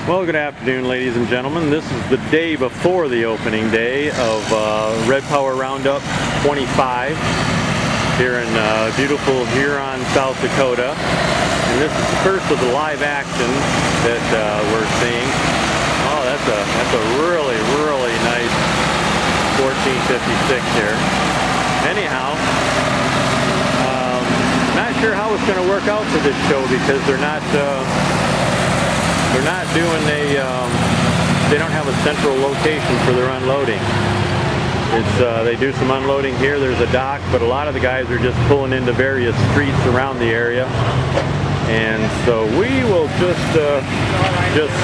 Well, good afternoon, ladies and gentlemen. This is the day before the opening day of Red Power Roundup 25 here in beautiful Huron, South Dakota. And this is the first of the live action that we're seeing. Oh, that's a really, really nice 1456 here. Anyhow, not sure how it's going to work out for this show because they're not doing they don't have a central location for their unloading. They do some unloading here. There's a dock, but a lot of the guys are just pulling into various streets around the area. And so we will just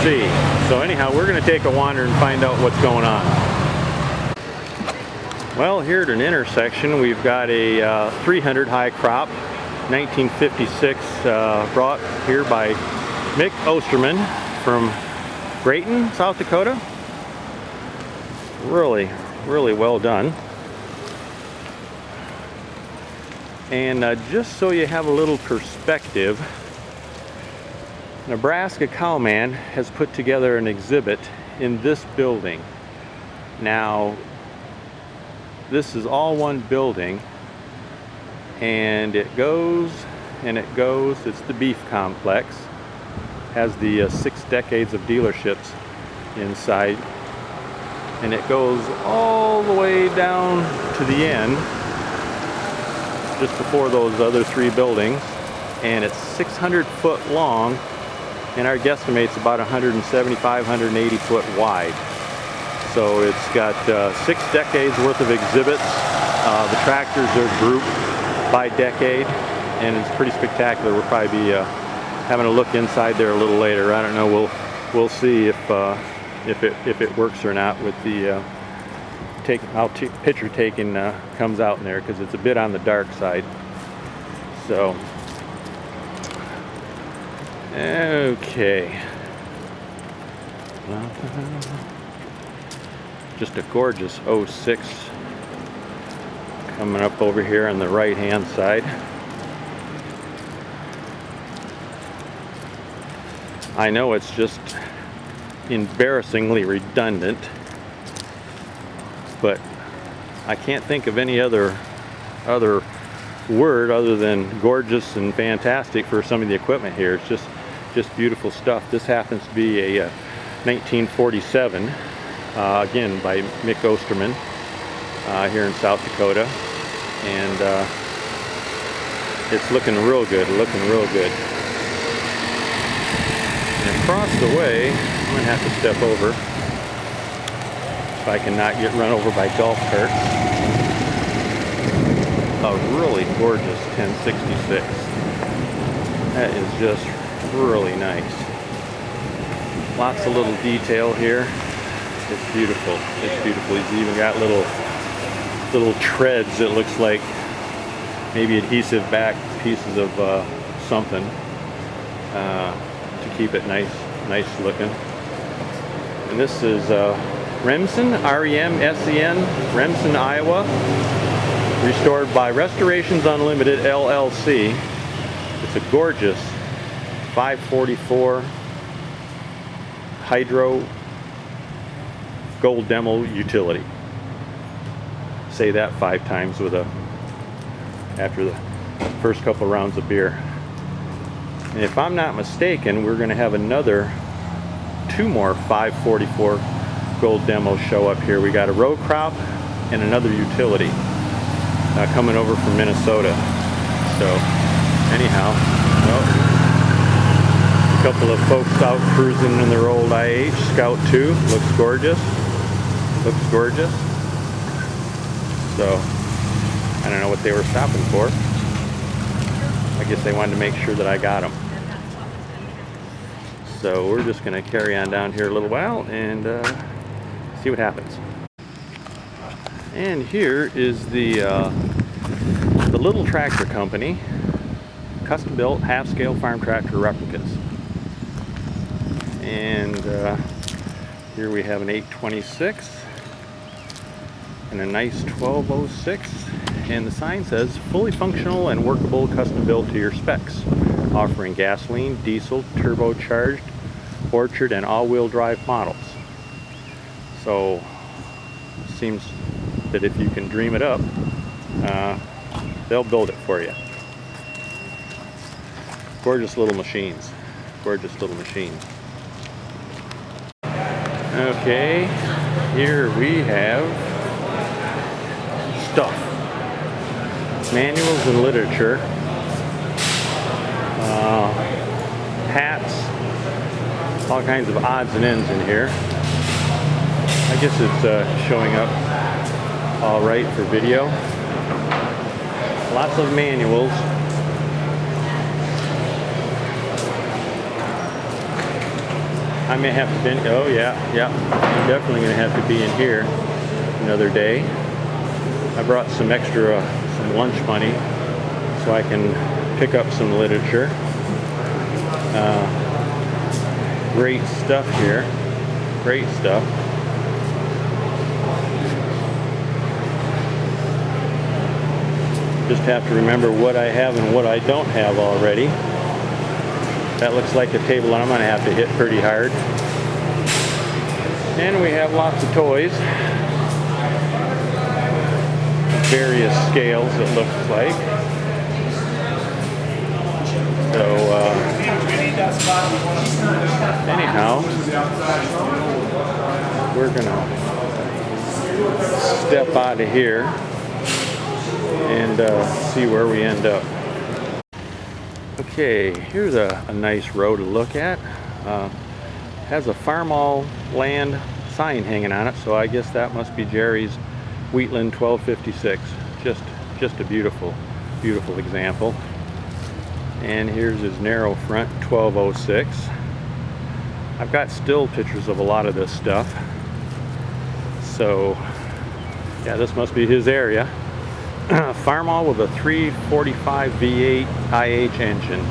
see. So anyhow, we're going to take a wander and find out what's going on. Well, here at an intersection, we've got a 300 high crop, 1956, brought here by Mick Osterman from Grayton, South Dakota. Really, really well done. And just so you have a little perspective, Nebraska Cowman has put together an exhibit in this building. Now, this is all one building, and it goes and it goes. It's the beef complex. Has the 6 decades of dealerships inside, and it goes all the way down to the end, just before those other 3 buildings, and it's 600 foot long, and our guesstimate's about 175, 180 foot wide. So it's got 6 decades worth of exhibits. The tractors are grouped by decade, and it's pretty spectacular. We'll probably be having a look inside there a little later. I don't know. We'll see if it works or not with the picture taking comes out in there, because it's a bit on the dark side. So okay, just a gorgeous 06 coming up over here on the right hand side. I know it's just embarrassingly redundant, but I can't think of any other word other than gorgeous and fantastic for some of the equipment here. It's just beautiful stuff. This happens to be a 1947, again by Mick Osterman, here in South Dakota, and it's looking real good. And across the way, I'm going to have to step over if I cannot get run over by golf carts. A really gorgeous 1066. That is just really nice. Lots of little detail here. It's beautiful. It's beautiful. He's even got little treads. It looks like maybe adhesive back pieces of something. To keep it nice looking. And this is Remsen, R-E-M-S-E-N, Remsen, Iowa, restored by Restorations Unlimited LLC. It's a gorgeous 544 hydro gold demo utility. Say that 5 times after the first couple rounds of beer. And if I'm not mistaken, we're going to have 2 more 544 gold demos show up here. We got a row crop and another utility coming over from Minnesota. So anyhow, well, a couple of folks out cruising in their old IH Scout 2. Looks gorgeous. So I don't know what they were stopping for. I guess they wanted to make sure that I got them. So we're just going to carry on down here a little while and see what happens. And here is the Little Tractor Company, custom-built half-scale farm tractor replicas. And here we have an 826 and a nice 1206. And the sign says, fully functional and workable, custom built to your specs, offering gasoline, diesel, turbocharged, orchard and all-wheel drive models. So it seems that if you can dream it up, they'll build it for you. Gorgeous little machines. Gorgeous little machines. Okay, here we have stuff. Manuals and literature. Hats. All kinds of odds and ends in here. I guess it's showing up all right for video. Lots of manuals. I may have to be, oh yeah, I'm definitely going to have to be in here another day. I brought some extra, some lunch money so I can pick up some literature. Great stuff here, great stuff. Just have to remember what I have and what I don't have already. That looks like a table I'm going to have to hit pretty hard. And we have lots of toys. Various scales, it looks like. So, anyhow, we're going to step out of here and see where we end up. Okay, here's a nice row to look at. Has a farm all land sign hanging on it, so I guess that must be Jerry's Wheatland 1256. Just a beautiful, beautiful example. And here's his narrow front 1206. I've got still pictures of a lot of this stuff. So, yeah, this must be his area. Farmall with a 345 V8 IH engine.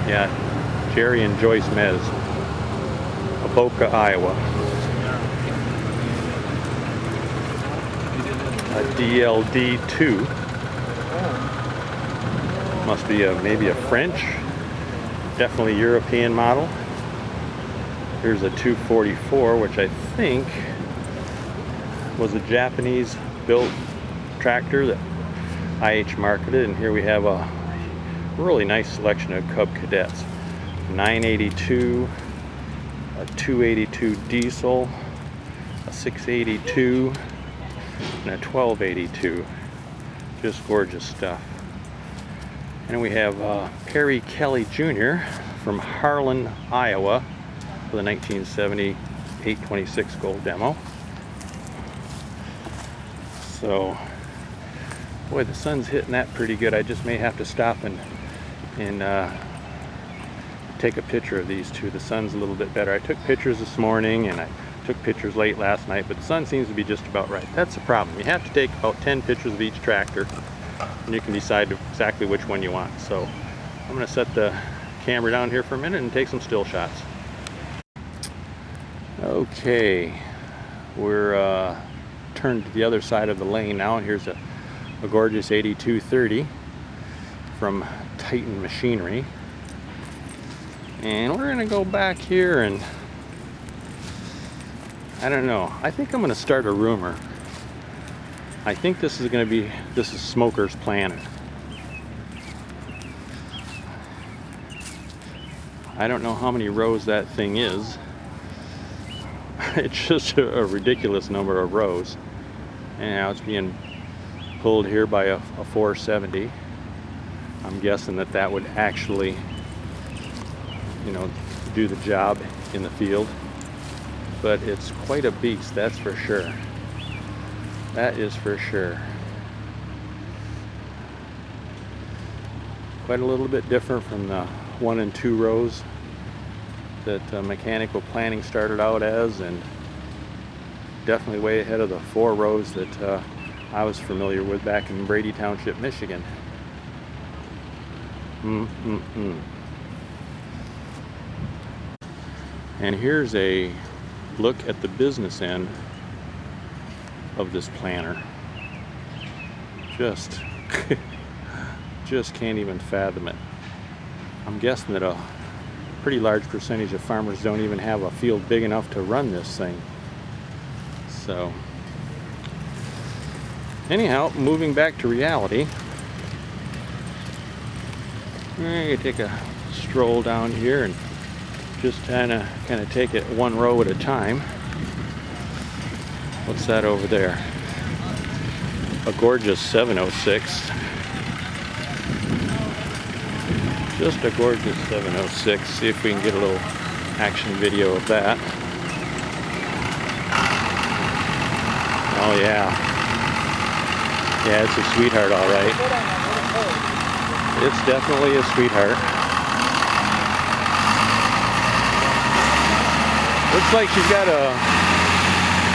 Yeah, Jerry and Joyce Mez, Avoca, Iowa. A DLD2. Must be maybe a French, definitely European model. Here's a 244, which I think was a Japanese built tractor that IH marketed, and here we have a really nice selection of Cub Cadets. 982, a 282 diesel, a 682, and a 1282. Just gorgeous stuff. And we have Perry Kelly Jr. from Harlan, Iowa, for the 1970 826 Gold demo. So, boy, the sun's hitting that pretty good. I just may have to stop and take a picture of these two. The sun's a little bit better. I took pictures this morning and I took pictures late last night, but the sun seems to be just about right. That's the problem. You have to take about 10 pictures of each tractor and you can decide exactly which one you want. So I'm going to set the camera down here for a minute and take some still shots. Okay, we're turned to the other side of the lane now, and here's a gorgeous 8230 from Titan Machinery. And we're going to go back here and I don't know. I think I'm going to start a rumor. I think this is Smoker's Planet. I don't know how many rows that thing is. It's just a ridiculous number of rows. And now it's being pulled here by a 470. I'm guessing that would actually, do the job in the field. But it's quite a beast, that's for sure. That is for sure. Quite a little bit different from the 1 and 2 rows that mechanical planning started out as, and definitely way ahead of the 4 rows that I was familiar with back in Brady Township, Michigan. And here's a look at the business end of this planner. Just can't even fathom it. I'm guessing that pretty large percentage of farmers don't even have a field big enough to run this thing. So anyhow, moving back to reality, I'm going to take a stroll down here and just kind of take it one row at a time. What's that over there? A gorgeous 706. Just a gorgeous 706. See if we can get a little action video of that. Oh yeah. Yeah, it's a sweetheart, all right. It's definitely a sweetheart. Looks like she's got a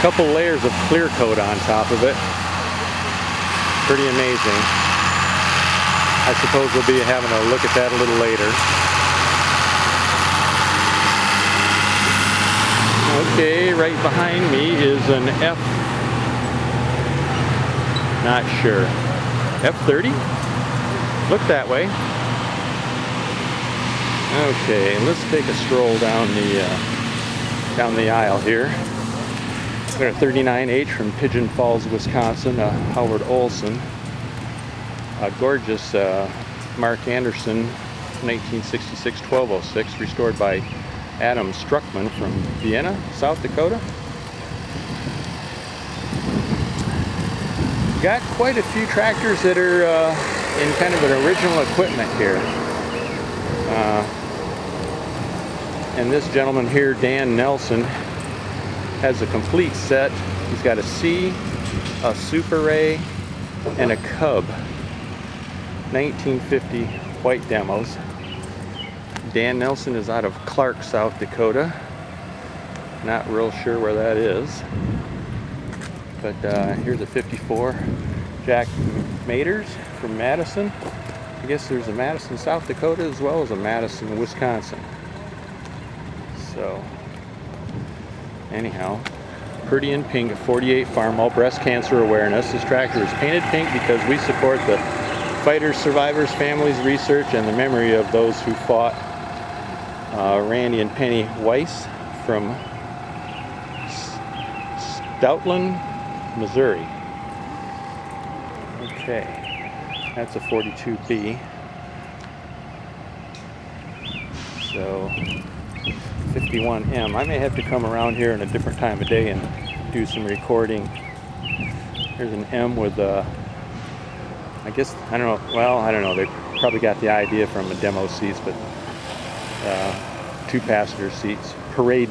couple layers of clear coat on top of it. Pretty amazing. I suppose we'll be having a look at that a little later. Okay, right behind me is an F, not sure, F30? Look that way. Okay, let's take a stroll down the aisle here. We've got a 39H from Pigeon Falls, Wisconsin, Howard Olson. A gorgeous Mark Anderson 1966 1206, restored by Adam Struckman from Vienna, South Dakota. Got quite a few tractors that are in kind of an original equipment here. And this gentleman here, Dan Nelson, has a complete set. He's got a C, a Super Ray, and a Cub. 1950 white demos. Dan Nelson is out of Clark, South Dakota. Not real sure where that is. But here's a 54 Jack Maters from Madison. I guess there's a Madison, South Dakota, as well as a Madison, Wisconsin. So, anyhow, pretty in pink, 48 Farmall, breast cancer awareness. This tractor is painted pink because we support the fighters, survivors, families, research, and the memory of those who fought. Randy and Penny Weiss from Stoutland, Missouri. Okay, that's a 42B. So 51M. I may have to come around here in a different time of day and do some recording. Here's an M with I guess, I don't know, well, I don't know, they probably got the idea from the demo seats, but two passenger seats, parade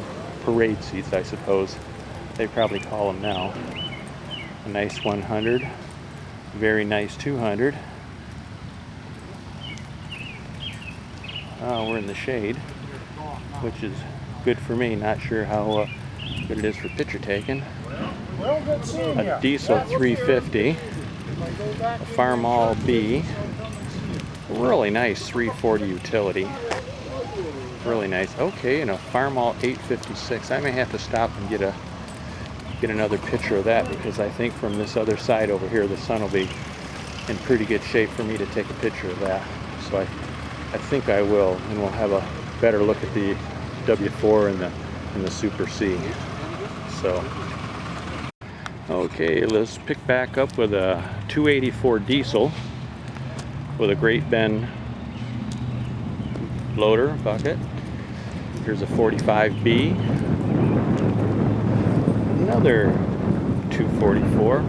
seats, I suppose they probably call them now. A nice 100, very nice 200. We're in the shade, which is good for me. Not sure how good it is for picture taking. A diesel 350, a Farmall B, really nice 340 utility. Really nice. Okay, and a Farmall 856. I may have to stop and get another picture of that, because I think from this other side over here the sun will be in pretty good shape for me to take a picture of that. So I think I will, and we'll have a better look at the W4 and the Super C. So okay, let's pick back up with a 284 diesel with a Great Bend loader bucket. Here's a 45B, another 244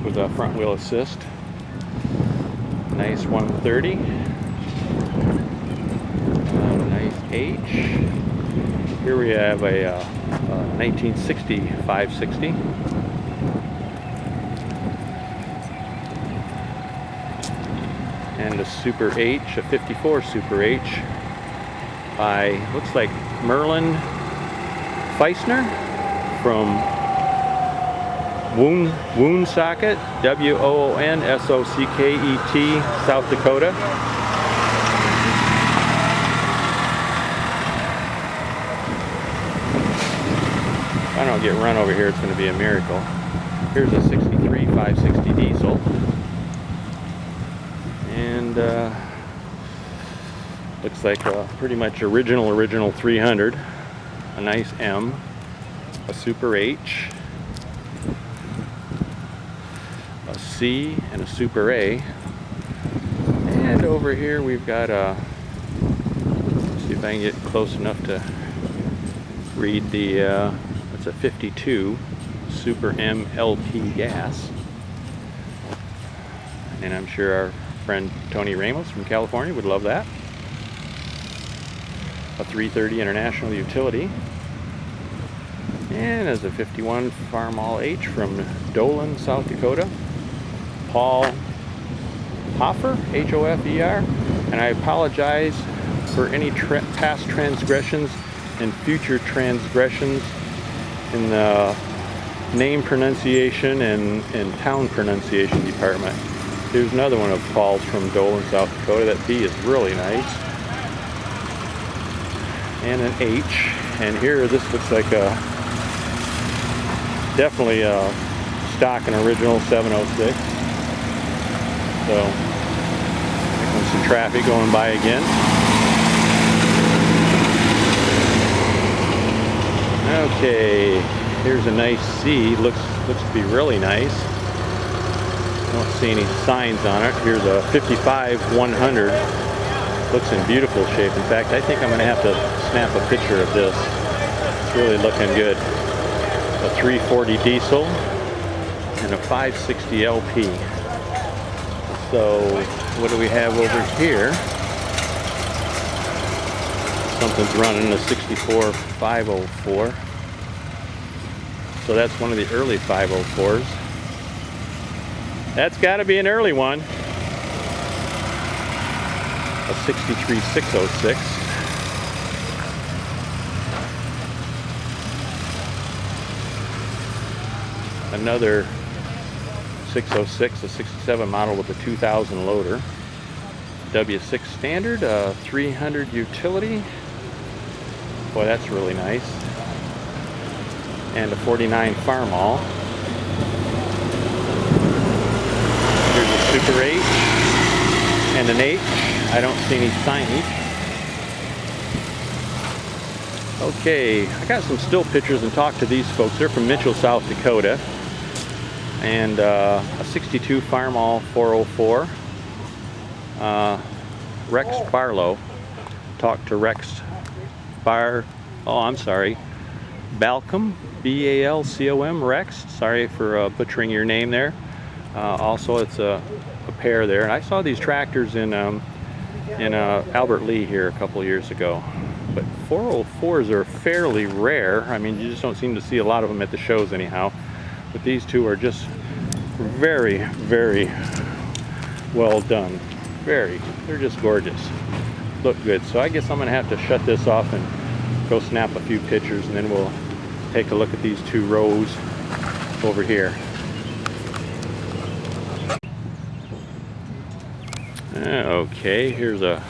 with a front wheel assist, nice 130, nice H. Here we have a 1960 560. And a Super H, a 54 Super H by, looks like Merlin Feisner from Woonsocket, Woonsocket, South Dakota. If I don't get run over here, it's going to be a miracle. Here's a 63 560 diesel. And Looks like a pretty much original 300. A nice M, a Super H, a C, and a Super A. And over here we've got a, let's see if I can get close enough to read the, it's a 52 Super M LP gas. And I'm sure our friend Tony Ramos from California would love that. A 330 International Utility. And as a 51 Farmall H from Dolan, South Dakota. Paul Hoffer, H-O-F-E-R. And I apologize for any past transgressions and future transgressions in the name pronunciation and town pronunciation department. Here's another one of Paul's from Dolan, South Dakota. That B is really nice. And an H. And here, this looks like a definitely a stock and original 706. So, there's some traffic going by again. Okay, here's a nice C. Looks to be really nice. I don't see any signs on it. Here's a 55 100. Looks in beautiful shape. In fact, I think I'm going to have to snap a picture of this. It's really looking good. A 340 diesel and a 560 LP. So what do we have over here? Something's running a 64 504. So that's one of the early 504s. That's got to be an early one. A 63 606. Another 606, a 67 model with a 2000 loader. W6 standard, 300 utility. Boy, that's really nice. And a 49 Farmall. Here's a Super H and an H. I don't see any signage. Okay, I got some still pictures and talked to these folks. They're from Mitchell, South Dakota. And a 62 Farmall 404. Rex Barlow. Talked to Rex Balcom, B-A-L-C-O-M, Rex. Sorry for butchering your name there. Also, it's a pair there. And I saw these tractors in Albert Lee here a couple years ago. But 404s are fairly rare. I mean, you just don't seem to see a lot of them at the shows anyhow. But these two are just very, very well done. They're just gorgeous. Look good. So I guess I'm going to have to shut this off and go snap a few pictures, and then we'll take a look at these two rows over here. Okay, here's a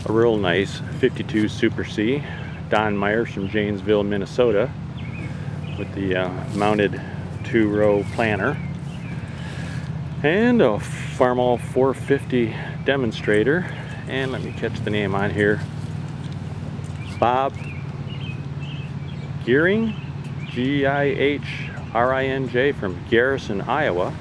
real nice 52 Super C. Don Myers from Janesville, Minnesota, with the mounted 2-row planter. And a Farmall 450 demonstrator. And let me catch the name on here. Bob Gearing, G-I-H-R-I-N-J, from Garrison, Iowa.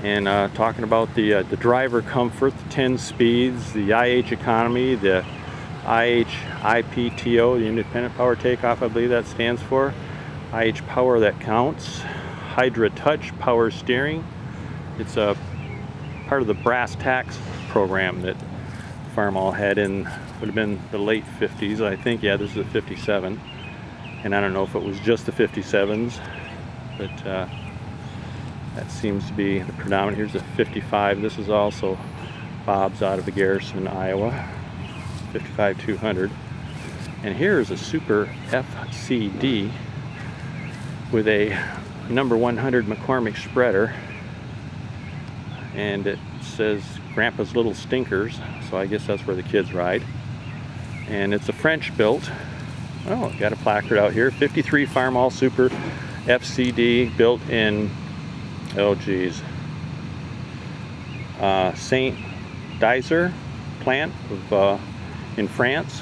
And talking about the driver comfort, the 10 speeds, the IH economy, the IH-IPTO, the independent power takeoff, I believe that stands for. IH power that counts. Hydra Touch power steering. It's a part of the brass tacks program that Farmall had in, would have been the late 50s, I think. Yeah, this is a 57. And I don't know if it was just the 57s, but that seems to be the predominant. Here's a 55. This is also Bob's out of the Garrison, Iowa. 55 200. And here is a Super FCD with a number 100 McCormick spreader. And it says Grandpa's Little Stinkers, so I guess that's where the kids ride. And it's a French built. Oh, got a placard out here. 53 Farmall Super FCD, built in, oh geez, St. Dizer, plant in France.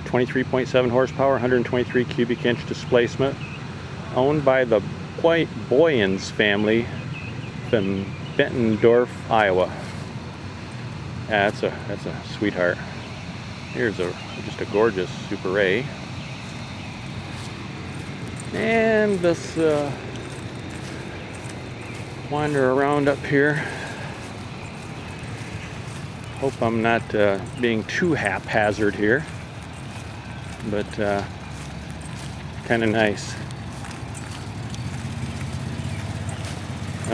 23.7 horsepower, 123 cubic inch displacement. Owned by the Boyens family from Bettendorf, Iowa. Yeah, that's a sweetheart. Here's just a gorgeous Super A. And let's wander around up here. Hope I'm not being too haphazard here, but kind of nice.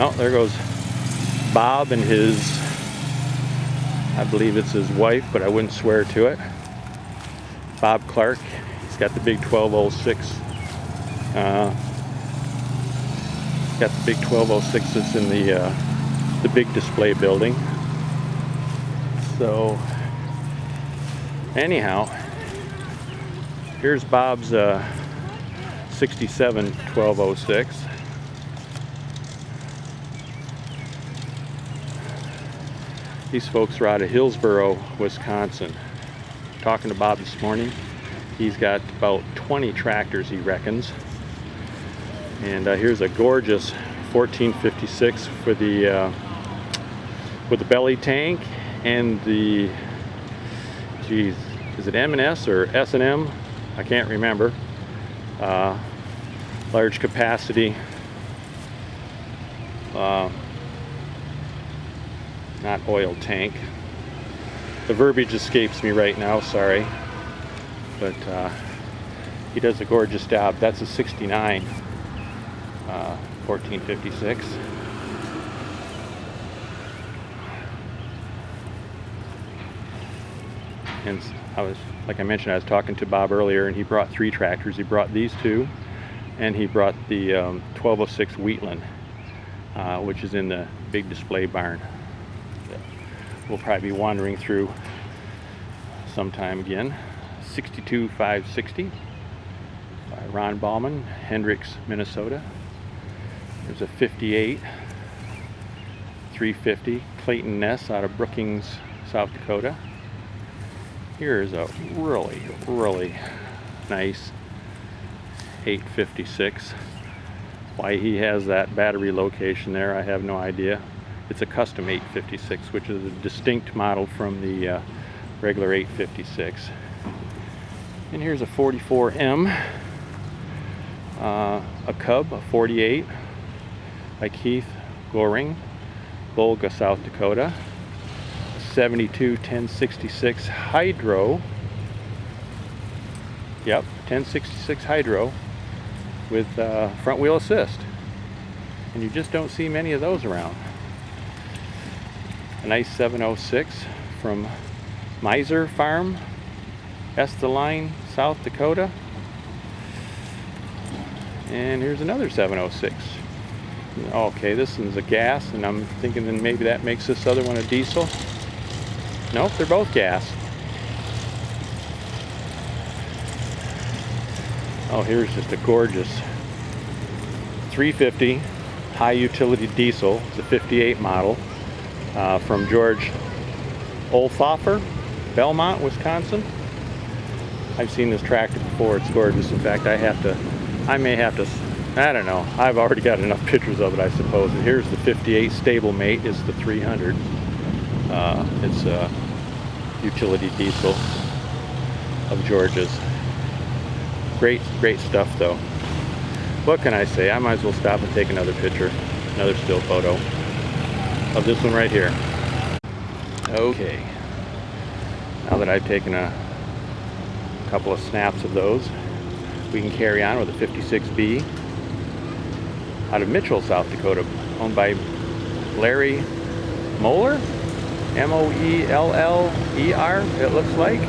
Oh, there goes Bob and his, I believe it's his wife, but I wouldn't swear to it. Bob Clark. He's got the big 1206. Got the big 1206 that's in the big display building. So anyhow, here's Bob's 67 1206. These folks are out of Hillsboro, Wisconsin. Talking to Bob this morning. He's got about 20 tractors, he reckons. And here's a gorgeous 1456 for the with the belly tank and the, geez, is it M&S or S&M? I can't remember. Large capacity. Not oil tank. The verbiage escapes me right now, sorry. But he does a gorgeous job. That's a 69 1456. And like I mentioned, I was talking to Bob earlier, and he brought 3 tractors. He brought these 2, and he brought the 1206 Wheatland, which is in the big display barn. We'll probably be wandering through sometime again. 62560 by Ron Ballman, Hendricks, Minnesota. There's a 58 350 Clayton Ness out of Brookings, South Dakota. Here's a really, really nice 856. Why he has that battery location there, I have no idea. It's a custom 856, which is a distinct model from the regular 856. And here's a 44M, a Cub, a 48 by Keith Goring, Volga, South Dakota. 72 1066 Hydro. Yep, 1066 Hydro with front wheel assist. And you just don't see many of those around. A nice 706 from Miser Farm, Esteline, South Dakota. And here's another 706. Okay, this one's a gas, and I'm thinking then maybe that makes this other one a diesel. Nope, they're both gas. Oh, here's just a gorgeous 350 high utility diesel. It's a 58 model from George Olthoffer, Belmont, Wisconsin. I've seen this tractor before. It's gorgeous. In fact, I may have to, I don't know. I've already got enough pictures of it, I suppose. And here's the 58 stablemate. Is the 300. It's a utility diesel of George's. Great stuff, though. What can I say? I might as well stop and take another picture, another still photo of this one right here. Okay. Now that I've taken a couple of snaps of those, we can carry on with a 56B out of Mitchell, South Dakota, owned by Larry Moeller, M-O-E-L-L-E-R, it looks like.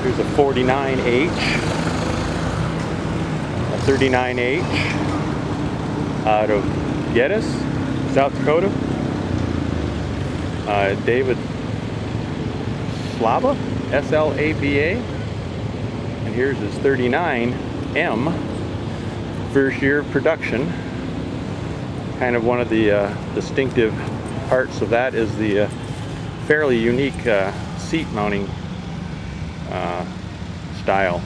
Here's a 49H, a 39H out of Geddes, South Dakota. David Slaba, S-L-A-B-A. And here's his 39M, first year of production. Kind of one of the distinctive parts of that is the fairly unique seat mounting style.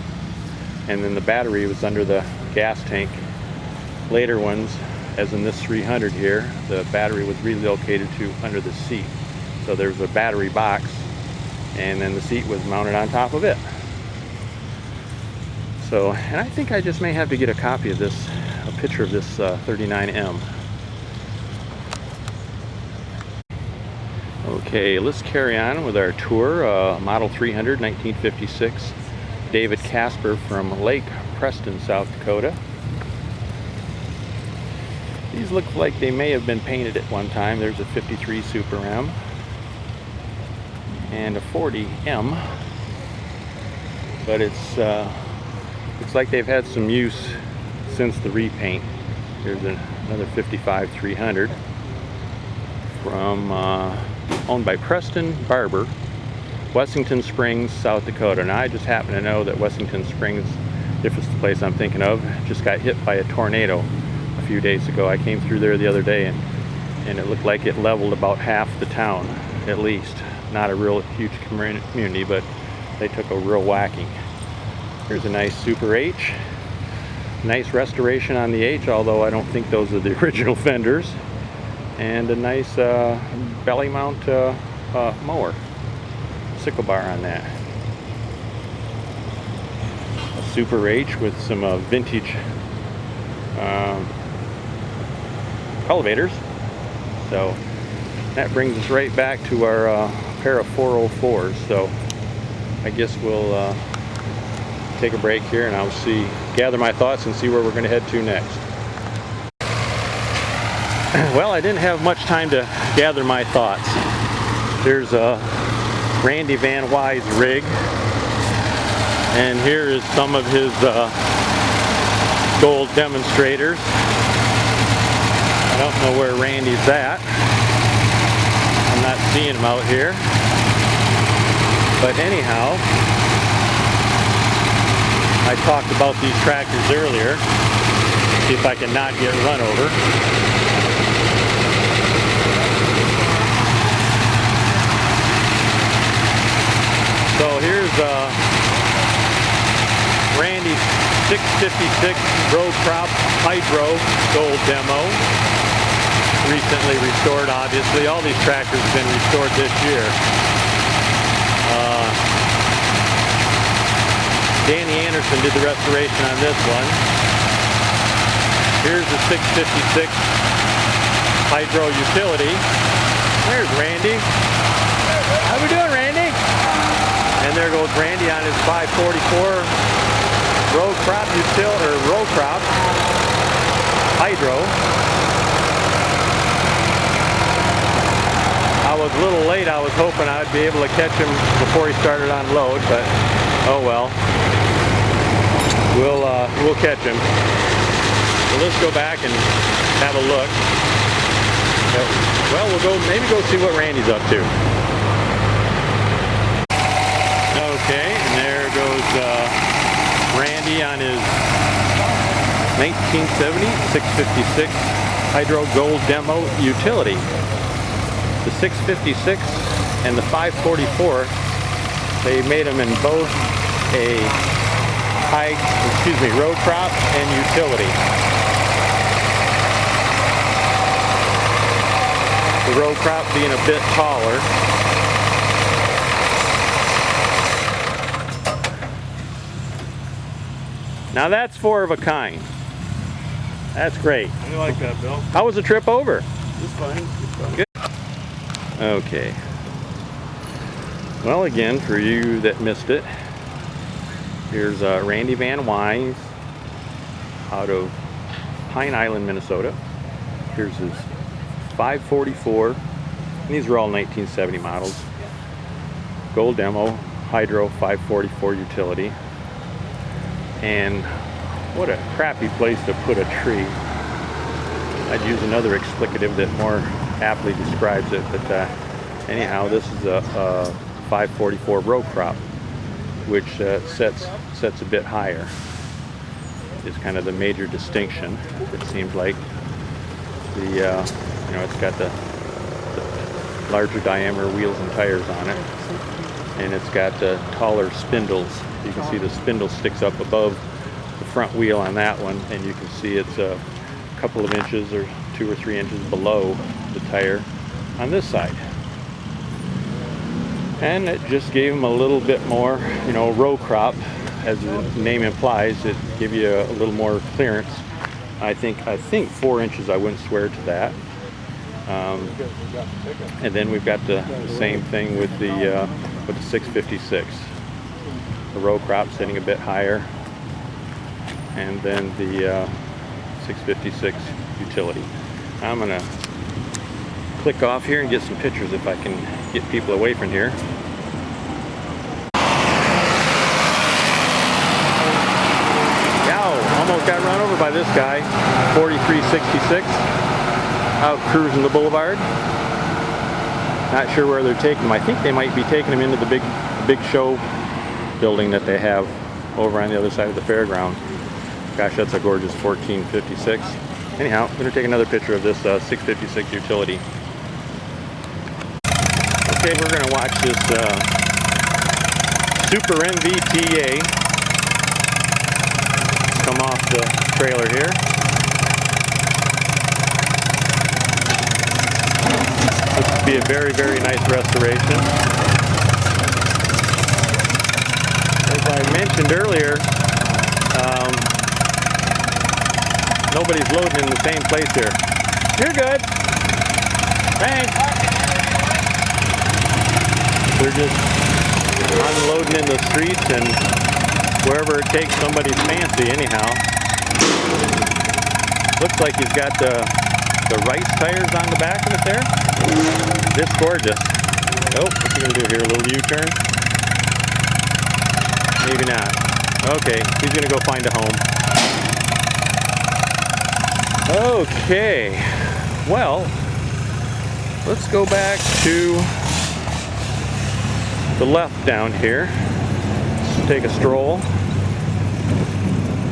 And then the battery was under the gas tank. Later ones, as in this 300 here, the battery was relocated to under the seat. So there's a battery box, and then the seat was mounted on top of it. So, and I think I just may have to get a copy of this, a picture of this 39M. Okay, let's carry on with our tour. Model 300, 1956. David Casper from Lake Preston, South Dakota. These look like they may have been painted at one time. There's a 53 Super M and a 40M, but it's looks like they've had some use since the repaint. Here's another 55 300 from owned by Preston Barber, Wessington Springs, South Dakota. Now I just happen to know that Wessington Springs, if it's the place I'm thinking of, just got hit by a tornado a few days ago. I came through there the other day, and it looked like it leveled about half the town, at least. Not a real huge community, but they took a real whacking. Here's a nice Super H. Nice restoration on the H, although I don't think those are the original fenders. And a nice belly mount mower. Sickle bar on that. A Super H with some vintage elevators. So that brings us right back to our pair of 404s. So I guess we'll take a break here, and I'll gather my thoughts and see where we're going to head to next. Well, I didn't have much time to gather my thoughts. Here's Randy Van Wy's rig, and here is some of his gold demonstrators. I don't know where Randy's at. I'm not seeing him out here. But anyhow, I talked about these tractors earlier. See if I can not get run over. So here's Randy's 656 row crop hydro gold demo. Recently restored, obviously. All these tractors have been restored this year. Danny Anderson did the restoration on this one. Here's the 656 hydro utility. There's Randy. How we doing, Randy? And there goes Randy on his 544 row crop row crop hydro. I was a little late. I was hoping I'd be able to catch him before he started on load, but oh well. We'll catch him. So let's go back and have a look. Well, we'll maybe go see what Randy's up to. Okay, and there goes Randy on his 1970 656 Hydro Gold Demo utility. The 656 and the 544, they made them in both a row crop and utility. The row crop being a bit taller. Now that's four of a kind. That's great. I like that, Bill. How was the trip over? It's fine. It's fine. Good. Okay. Well, again, for you that missed it, here's Randy Van Wy's out of Pine Island, Minnesota. Here's his 544. And these are all 1970 models. Gold Demo Hydro 544 utility. And what a crappy place to put a tree. I'd use another explicative that more aptly describes it, but anyhow, this is a 544 row crop, which sets a bit higher. Is kind of the major distinction. It seems like the you know, it's got the larger diameter wheels and tires on it. And it's got taller spindles. You can see the spindle sticks up above the front wheel on that one, and you can see it's a couple of inches or 2 or 3 inches below the tire on this side. And it just gave them a little bit more, you know, row crop, as the name implies. It give you a little more clearance. I think 4 inches. I wouldn't swear to that. And then we've got the same thing with the 656. The row crop sitting a bit higher, and then the 656 utility. I'm gonna click off here and get some pictures if I can get people away from here. Yow, almost got run over by this guy. 4366 out cruising the boulevard. Not sure where they're taking him. I think they might be taking him into the big show building that they have over on the other side of the fairground. Gosh, that's a gorgeous 1456. Anyhow, I'm going to take another picture of this 656 utility. Okay, we're going to watch this Super MVTA come off the trailer here. Looks to be a very, very nice restoration. As I mentioned earlier, nobody's loading in the same place here. You're good. Thanks. They're just unloading in the streets and wherever it takes somebody's fancy anyhow. Looks like he's got the rice tires on the back of it there. It's gorgeous. Oh, what's he gonna do here? A little U-turn? Maybe not. Okay, he's gonna go find a home. Okay, well, let's go back to the left down here. Let's take a stroll.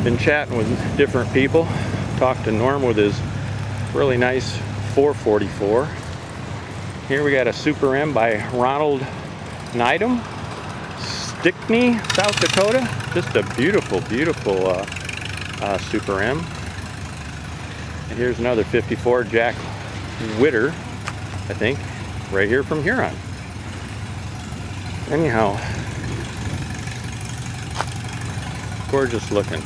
Been chatting with different people. Talked to Norm with his really nice 444. Here we got a Super M by Ronald Needham, Stickney, South Dakota. Just a beautiful, beautiful Super M. And here's another 54, Jack Witter, I think, right here from Huron. Anyhow, gorgeous looking.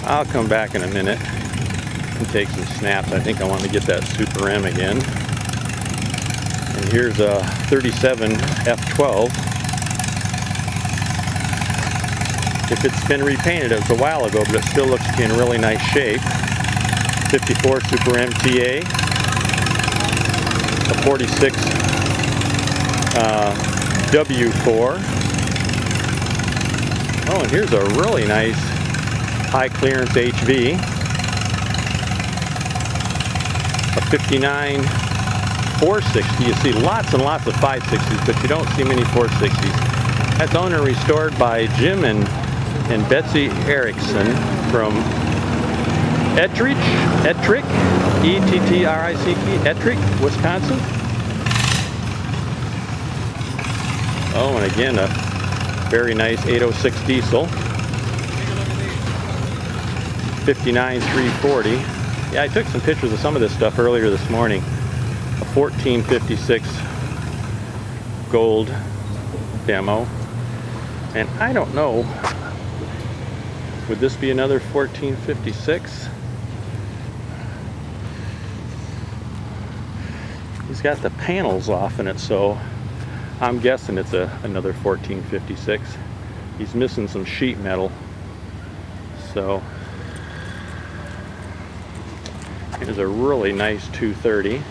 I'll come back in a minute and take some snaps. I think I want to get that Super M again. And here's a 37 F12. If it's been repainted, it was a while ago, but it still looks to be in really nice shape. 54 Super MTA, a 46 W4. Oh, and here's a really nice high clearance HV, a 59 460. You see lots and lots of 560s, but you don't see many 460s. That's owned and restored by Jim and Betsy Erickson from Ettrick, E-T-T-R-I-C-K, Ettrick, Wisconsin. Oh, and again, a very nice 806 diesel. 59 340. Yeah, I took some pictures of some of this stuff earlier this morning. A 1456 gold demo. And I don't know, would this be another 1456? He's got the panels off in it, so I'm guessing it's another 1456. He's missing some sheet metal. So here's a really nice 230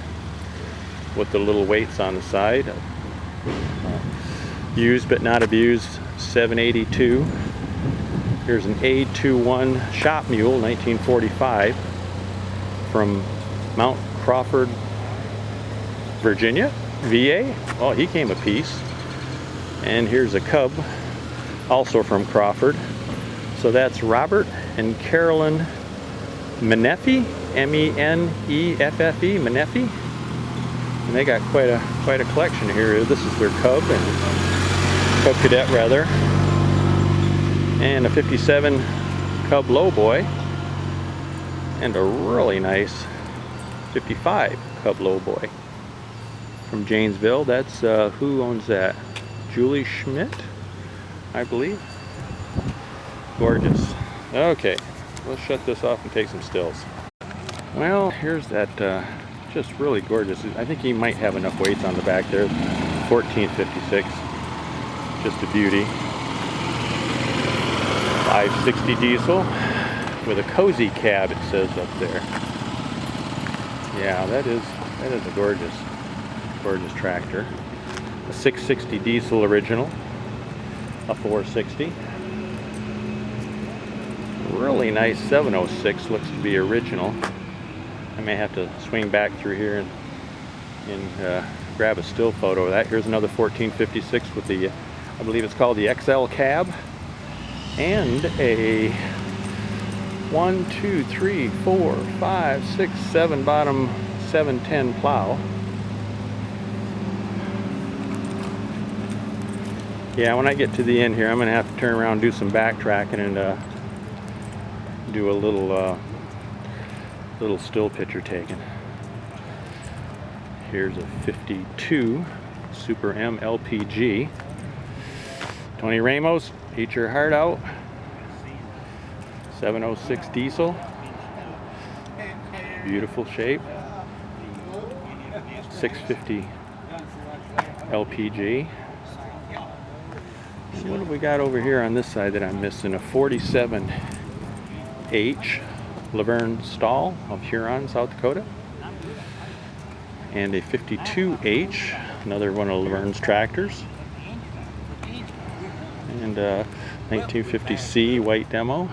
with the little weights on the side. Used but not abused 782. Here's an A21 shop mule, 1945, from Mount Crawford, Virginia, VA. Oh, he came a piece. And here's a Cub, also from Crawford. So that's Robert and Carolyn Meneffe, M-E-N-E-F-F-E, Meneffe. And they got quite a collection here. This is their Cub Cadet rather, and a 57 Cub Lowboy, and a really nice 55 Cub Lowboy from Janesville. That's who owns that? Julie Schmidt, I believe. Gorgeous. Okay, let's shut this off and take some stills. Well, here's that just really gorgeous. I think he might have enough weights on the back there. 1456, just a beauty. 560 diesel with a cozy cab, it says up there. Yeah, that is a gorgeous tractor. A 660 diesel original, a 460. Really nice 706, looks to be original. I may have to swing back through here and grab a still photo of that. Here's another 1456 with the, I believe it's called the XL cab, and a 1, 2, 3, 4, 5, 6, 7 bottom 710 plow. Yeah, when I get to the end here, I'm going to have to turn around and do some backtracking and do a little still picture taken. Here's a 52 Super M LPG. Tony Ramos, eat your heart out. 706 diesel. Beautiful shape. 650 LPG. What do we got over here on this side that I'm missing? A 47H Laverne Stahl of Huron, South Dakota. And a 52H, another one of Laverne's tractors. And a 1950C white demo.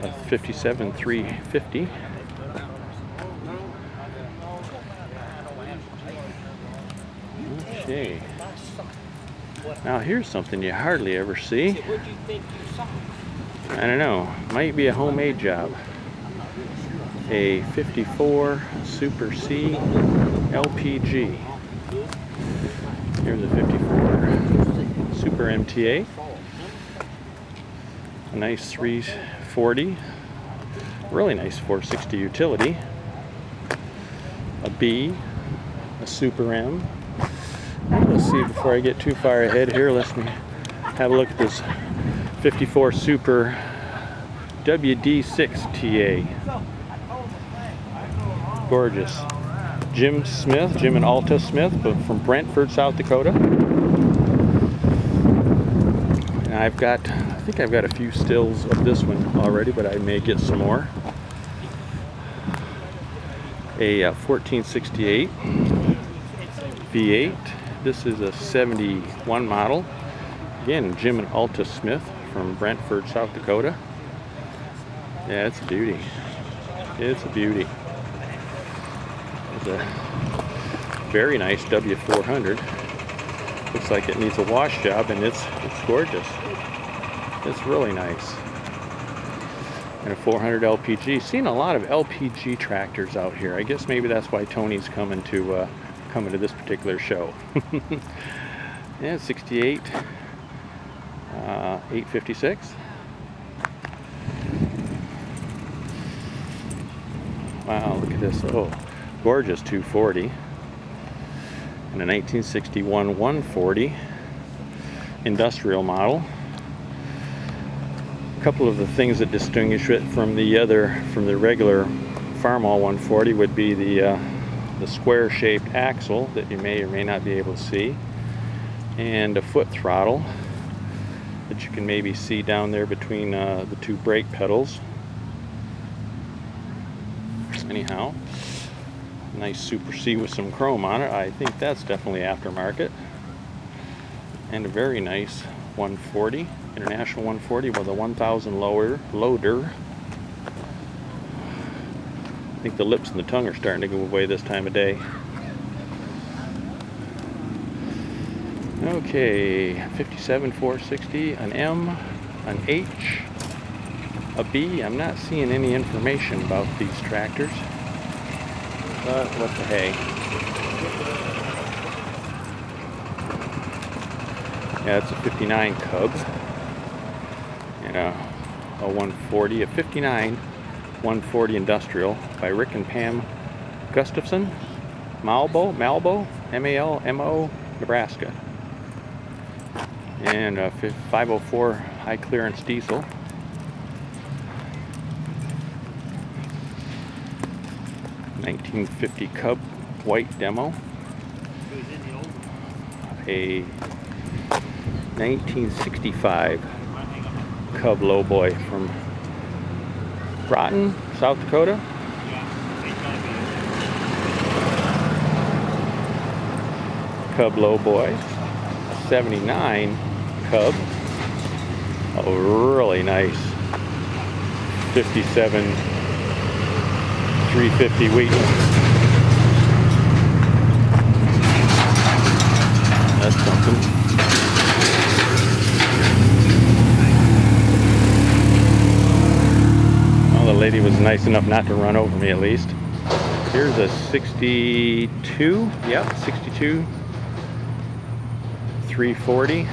A 57 350. Okay. Now here's something you hardly ever see. I don't know, might be a homemade job. A 54 Super C LPG. Here's a 54 Super MTA. A nice 340. Really nice 460 utility. A B. A Super M. Let's see, before I get too far ahead here, let's have a look at this 54 Super WD6 TA. Gorgeous. Jim and Alta Smith, but from Brentford, South Dakota. And I think I've got a few stills of this one already, but I may get some more. A 1468 V8. This is a 71 model. Again, Jim and Alta Smith from Brentford, South Dakota. Yeah, it's a beauty. It's a beauty. It's a very nice W400. Looks like it needs a wash job, and it's gorgeous. It's really nice. And a 400 LPG. Seen a lot of LPG tractors out here. I guess maybe that's why Tony's coming to this particular show. Yeah, 68, 856. Wow, look at this. Oh, gorgeous 240. And a 1961 140 industrial model. A couple of the things that distinguish it from the regular Farmall 140 would be the square-shaped axle that you may or may not be able to see, and a foot throttle that you can maybe see down there between the two brake pedals. Anyhow, nice Super C with some chrome on it. I think that's definitely aftermarket. And a very nice 140, International 140 with a 1000 loader. I think the lips and the tongue are starting to go away this time of day. Okay, 57 460, an M, an H, a B. I'm not seeing any information about these tractors. But what the hey. Yeah, it's a 59 Cub. And a 140, a 59 140 Industrial by Rick and Pam Gustafson, Malbo, M-A-L-M-O, Nebraska. And a 504 high clearance diesel. (1950) Cub white demo. A 1965 Cub lowboy from Groton, South Dakota. Cub lowboy. A 79 Cub. A really nice 57 350 Wheaton. That's something. Well, the lady was nice enough not to run over me at least. Here's a 62, yep, 62 340.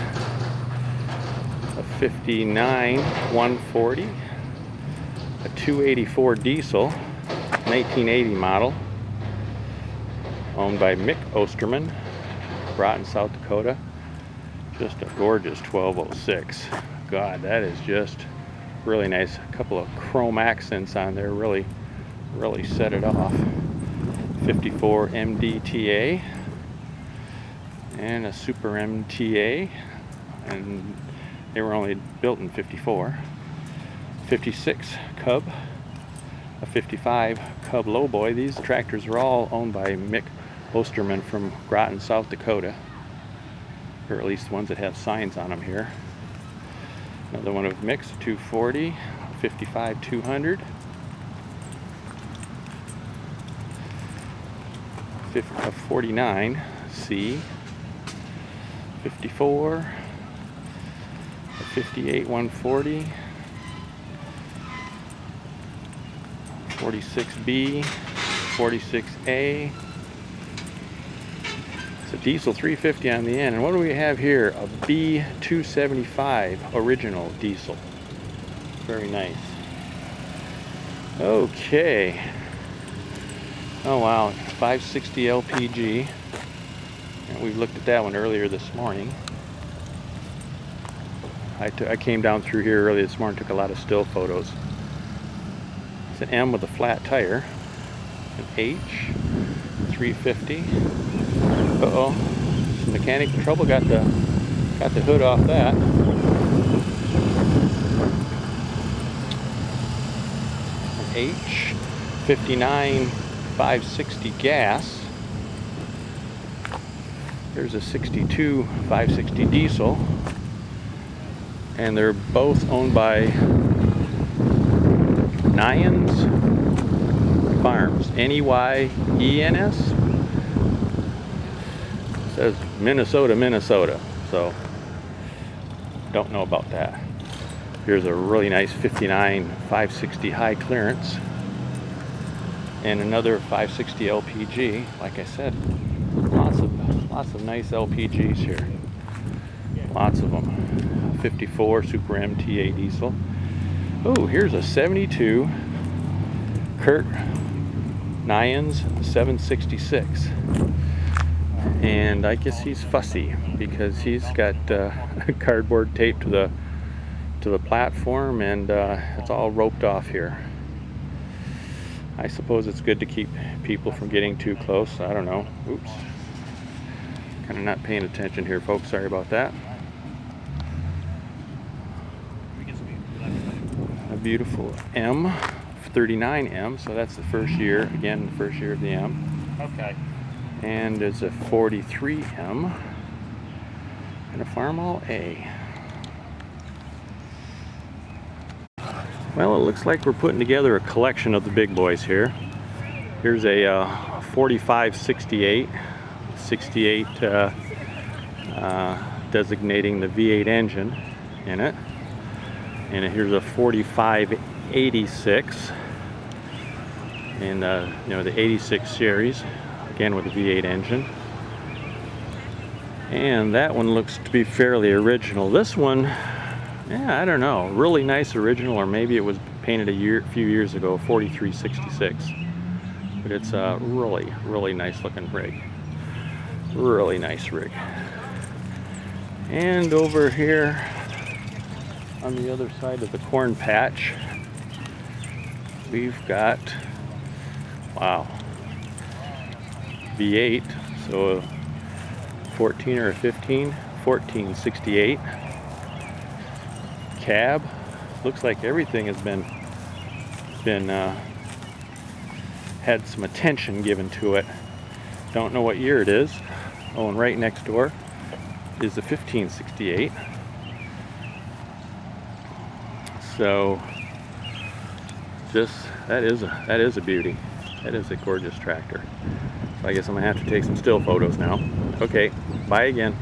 A 59 140. A 284 diesel. 1980 model, owned by Mick Osterman, Groton, South Dakota. Just a gorgeous 1206. God, that is just really nice. A couple of chrome accents on there really set it off. 54 MDTA and a Super MTA, and they were only built in 54. 56 Cub. A 55 Cub lowboy. These tractors are all owned by Mick Osterman from Groton, South Dakota, or at least the ones that have signs on them here. Another one of Mick's, 240, 55 200, a 49 C, 54, a 58 140. 46B, 46A. It's a diesel 350 on the end. And what do we have here? A B275 original diesel. Very nice. Okay. Oh wow, 560 LPG. And we looked at that one earlier this morning. I came down through here early this morning, took a lot of still photos. It's an M with a flat tire, an H, 350. Uh-oh, some mechanical trouble. Got the hood off that. An H, 59 560 gas. There's a 62 560 diesel, and they're both owned by Nyens Farms, N-E-Y-E-N-S. Says Minnesota, so don't know about that. Here's a really nice 59 560 high clearance, and another 560 LPG. Like I said, lots of nice LPGs here. Lots of them. 54 Super MTA diesel. Oh, here's a 72 Kurt Nyens 766, and I guess he's fussy because he's got cardboard taped to the platform, and it's all roped off here. I suppose it's good to keep people from getting too close. I don't know. Oops. Kind of not paying attention here, folks. Sorry about that. A beautiful M39M, so that's the first year, again, the first year of the M. Okay. And there's a 43M and a Farmall A. Well, it looks like we're putting together a collection of the big boys here. Here's a 4568, 68 designating the V8 engine in it. And here's a 4586, in you know, the 86 series, again with a V8 engine. And that one looks to be fairly original. This one, yeah, I don't know, really nice original, or maybe it was painted a few years ago, 4366. But it's a really nice looking rig. Really nice rig. And over here on the other side of the corn patch, we've got, wow, V8, so a 14 or a 15, 1468 cab. Looks like everything has been had some attention given to it. Don't know what year it is. Oh, and right next door is the 1568. So just that is a beauty. That is a gorgeous tractor. So I guess I'm gonna have to take some still photos now. Okay, bye again.